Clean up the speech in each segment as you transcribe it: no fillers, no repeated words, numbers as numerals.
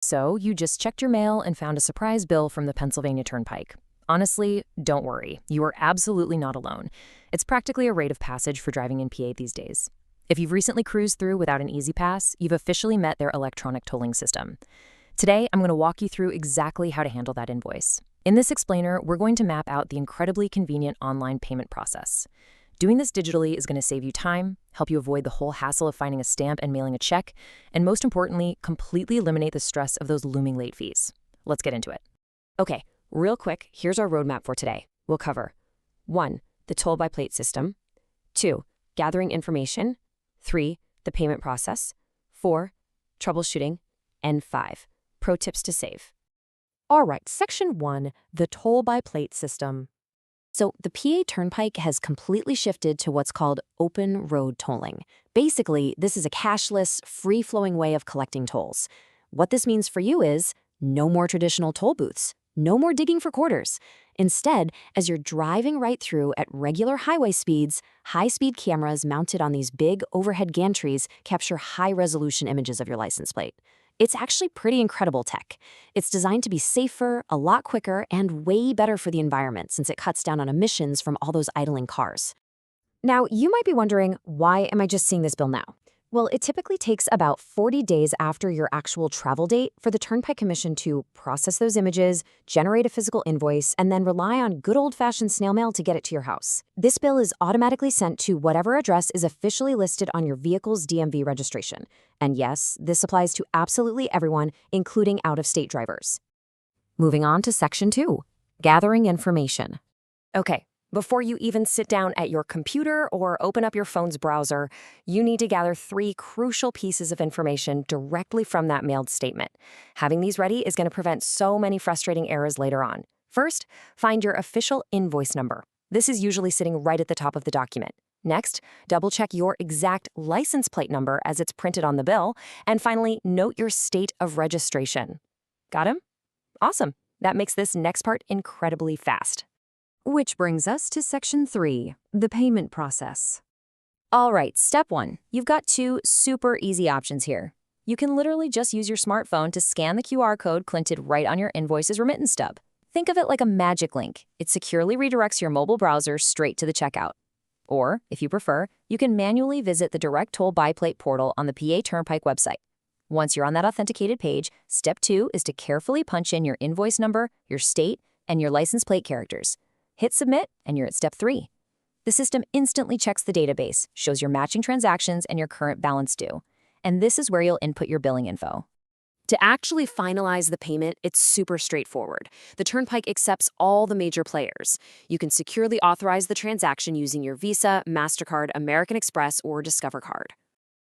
So you just checked your mail and found a surprise bill from the Pennsylvania Turnpike. Honestly, don't worry. You are absolutely not alone. It's practically a rite of passage for driving in PA these days. If you've recently cruised through without an easy pass, you've officially met their electronic tolling system. Today, I'm going to walk you through exactly how to handle that invoice. In this explainer, we're going to map out the incredibly convenient online payment process. Doing this digitally is going to save you time, help you avoid the whole hassle of finding a stamp and mailing a check, and most importantly, completely eliminate the stress of those looming late fees. Let's get into it. Okay, real quick, here's our roadmap for today. We'll cover 1. The toll-by-plate system. 2. Gathering information. 3. The payment process. 4. Troubleshooting. And 5. Pro tips to save. All right, Section 1, the toll-by-plate system. So the PA Turnpike has completely shifted to what's called open road tolling. Basically, this is a cashless, free-flowing way of collecting tolls. What this means for you is no more traditional toll booths, no more digging for quarters. Instead, as you're driving right through at regular highway speeds, high-speed cameras mounted on these big overhead gantries capture high-resolution images of your license plate. It's actually pretty incredible tech. It's designed to be safer, a lot quicker, and way better for the environment since it cuts down on emissions from all those idling cars. Now, you might be wondering, why am I just seeing this bill now? Well, it typically takes about 40 days after your actual travel date for the Turnpike Commission to process those images, generate a physical invoice, and then rely on good old-fashioned snail mail to get it to your house. This bill is automatically sent to whatever address is officially listed on your vehicle's DMV registration. And yes, this applies to absolutely everyone, including out-of-state drivers. Moving on to Section 2, gathering information. Okay. Before you even sit down at your computer or open up your phone's browser, you need to gather 3 crucial pieces of information directly from that mailed statement. Having these ready is going to prevent so many frustrating errors later on. First, find your official invoice number. This is usually sitting right at the top of the document. Next, double-check your exact license plate number as it's printed on the bill. And finally, note your state of registration. Got him? Awesome. That makes this next part incredibly fast. Which brings us to Section 3, the payment process. All right, step 1. You've got 2 super easy options here. You can literally just use your smartphone to scan the QR code clinted right on your invoice's remittance stub. Think of it like a magic link. It securely redirects your mobile browser straight to the checkout. Or, if you prefer, you can manually visit the Direct Toll Buy Plate portal on the PA Turnpike website. Once you're on that authenticated page, step 2 is to carefully punch in your invoice number, your state, and your license plate characters. Hit submit, and you're at step 3. The system instantly checks the database, shows your matching transactions and your current balance due. And this is where you'll input your billing info. To actually finalize the payment, it's super straightforward. The Turnpike accepts all the major players. You can securely authorize the transaction using your Visa, MasterCard, American Express, or Discover card.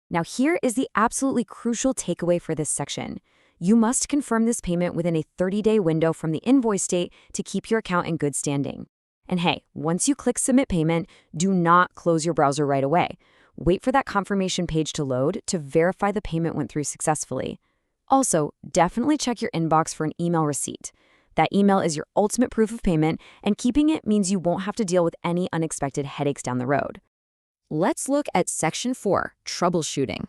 Now here is the absolutely crucial takeaway for this section. You must confirm this payment within a 30-day window from the invoice date to keep your account in good standing. And hey, once you click Submit Payment, do not close your browser right away. Wait for that confirmation page to load to verify the payment went through successfully. Also, definitely check your inbox for an email receipt. That email is your ultimate proof of payment, and keeping it means you won't have to deal with any unexpected headaches down the road. Let's look at Section 4, troubleshooting.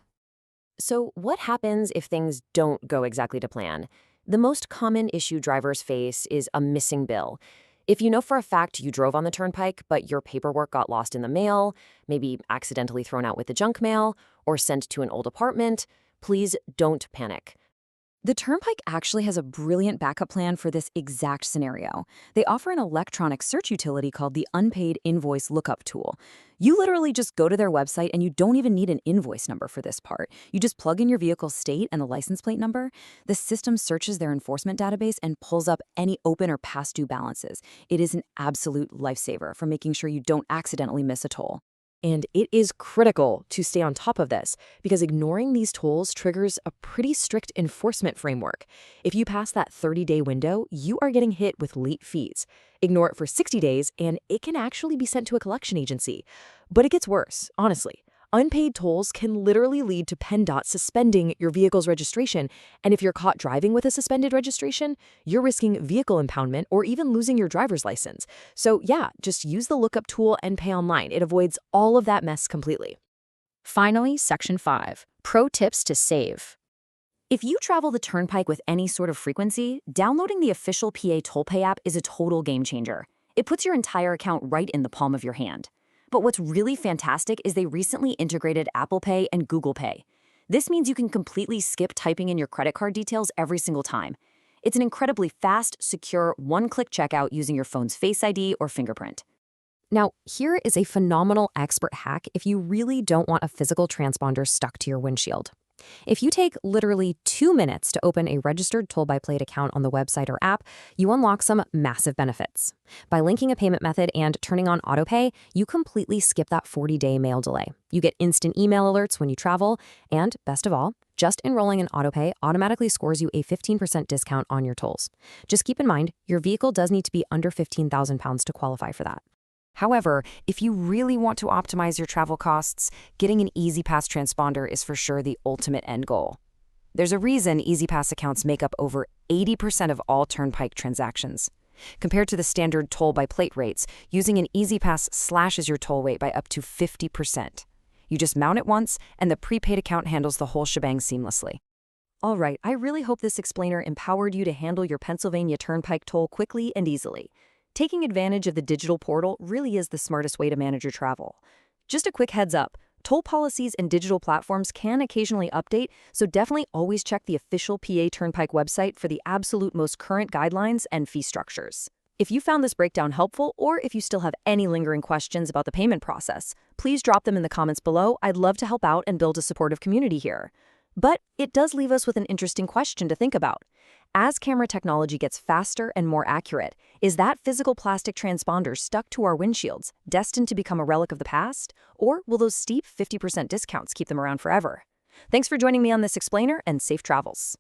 So what happens if things don't go exactly to plan? The most common issue drivers face is a missing bill. If you know for a fact you drove on the Turnpike, but your paperwork got lost in the mail, maybe accidentally thrown out with the junk mail, or sent to an old apartment, please don't panic. The Turnpike actually has a brilliant backup plan for this exact scenario. They offer an electronic search utility called the Unpaid Invoice Lookup tool. You literally just go to their website and you don't even need an invoice number for this part. You just plug in your vehicle's state and the license plate number. The system searches their enforcement database and pulls up any open or past due balances. It is an absolute lifesaver for making sure you don't accidentally miss a toll. And it is critical to stay on top of this because ignoring these tolls triggers a pretty strict enforcement framework. If you pass that 30-day window, you are getting hit with late fees. Ignore it for 60 days, and it can actually be sent to a collection agency. But it gets worse, honestly. Unpaid tolls can literally lead to PennDOT suspending your vehicle's registration, and if you're caught driving with a suspended registration, you're risking vehicle impoundment or even losing your driver's license. So yeah, just use the lookup tool and pay online. It avoids all of that mess completely. Finally, Section 5, Pro Tips to Save. If you travel the Turnpike with any sort of frequency, downloading the official PA Toll Pay app is a total game changer. It puts your entire account right in the palm of your hand. But what's really fantastic is they recently integrated Apple Pay and Google Pay. This means you can completely skip typing in your credit card details every single time. It's an incredibly fast, secure, one-click checkout using your phone's Face ID or fingerprint. Now, here is a phenomenal expert hack if you really don't want a physical transponder stuck to your windshield. If you take literally 2 minutes to open a registered toll-by-plate account on the website or app, you unlock some massive benefits. By linking a payment method and turning on autopay, you completely skip that 40-day mail delay. You get instant email alerts when you travel, and best of all, just enrolling in autopay automatically scores you a 15% discount on your tolls. Just keep in mind, your vehicle does need to be under 15,000 pounds to qualify for that. However, if you really want to optimize your travel costs, getting an EasyPass transponder is for sure the ultimate end goal. There's a reason EasyPass accounts make up over 80% of all Turnpike transactions. Compared to the standard toll-by-plate rates, using an EasyPass slashes your toll rate by up to 50%. You just mount it once, and the prepaid account handles the whole shebang seamlessly. All right, I really hope this explainer empowered you to handle your Pennsylvania Turnpike toll quickly and easily. Taking advantage of the digital portal really is the smartest way to manage your travel. Just a quick heads up, toll policies and digital platforms can occasionally update, so definitely always check the official PA Turnpike website for the absolute most current guidelines and fee structures. If you found this breakdown helpful, or if you still have any lingering questions about the payment process, please drop them in the comments below. I'd love to help out and build a supportive community here. But it does leave us with an interesting question to think about. As camera technology gets faster and more accurate, is that physical plastic transponder stuck to our windshields destined to become a relic of the past? Or will those steep 50% discounts keep them around forever? Thanks for joining me on this explainer, and safe travels.